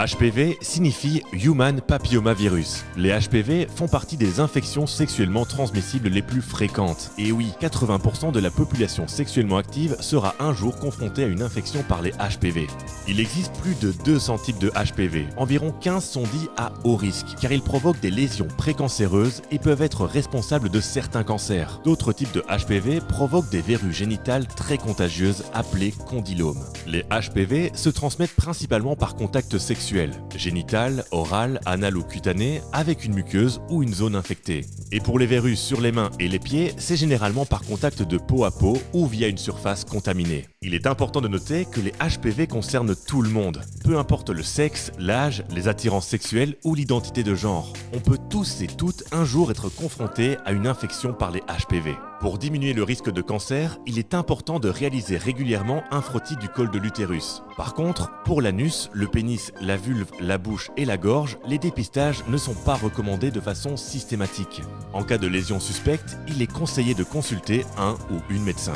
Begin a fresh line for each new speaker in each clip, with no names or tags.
HPV signifie Human Papillomavirus. Les HPV font partie des infections sexuellement transmissibles les plus fréquentes. Et oui, 80% de la population sexuellement active sera un jour confrontée à une infection par les HPV. Il existe plus de 200 types de HPV. Environ 15 sont dits à haut risque, car ils provoquent des lésions précancéreuses et peuvent être responsables de certains cancers. D'autres types de HPV provoquent des verrues génitales très contagieuses appelées condylomes. Les HPV se transmettent principalement par contact sexuel, génital, oral, anal ou cutané, avec une muqueuse ou une zone infectée. Et pour les verrues sur les mains et les pieds, c'est généralement par contact de peau à peau ou via une surface contaminée. Il est important de noter que les HPV concernent tout le monde, peu importe le sexe, l'âge, les attirances sexuelles ou l'identité de genre. On peut tous et toutes un jour être confrontés à une infection par les HPV. Pour diminuer le risque de cancer, il est important de réaliser régulièrement un frottis du col de l'utérus. Par contre, pour l'anus, le pénis, la vulve, la bouche et la gorge, les dépistages ne sont pas recommandés de façon systématique. En cas de lésion suspecte, il est conseillé de consulter un ou une médecin.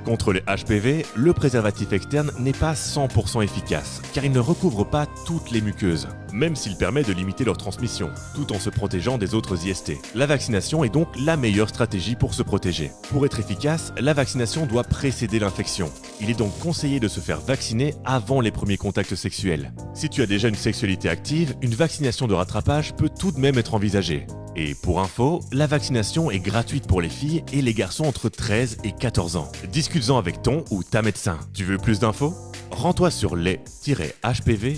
Contre les HPV, le préservatif externe n'est pas 100% efficace, car il ne recouvre pas toutes les muqueuses, même s'il permet de limiter leur transmission, tout en se protégeant des autres IST. La vaccination est donc la meilleure stratégie pour se protéger. Pour être efficace, la vaccination doit précéder l'infection. Il est donc conseillé de se faire vacciner avant les premiers contacts sexuels. Si tu as déjà une sexualité active, une vaccination de rattrapage peut tout de même être envisagée. Et pour info, la vaccination est gratuite pour les filles et les garçons entre 13 et 14 ans. Discute-en avec ton ou ta médecin. Tu veux plus d'infos ? Rends-toi sur les-hpv.be.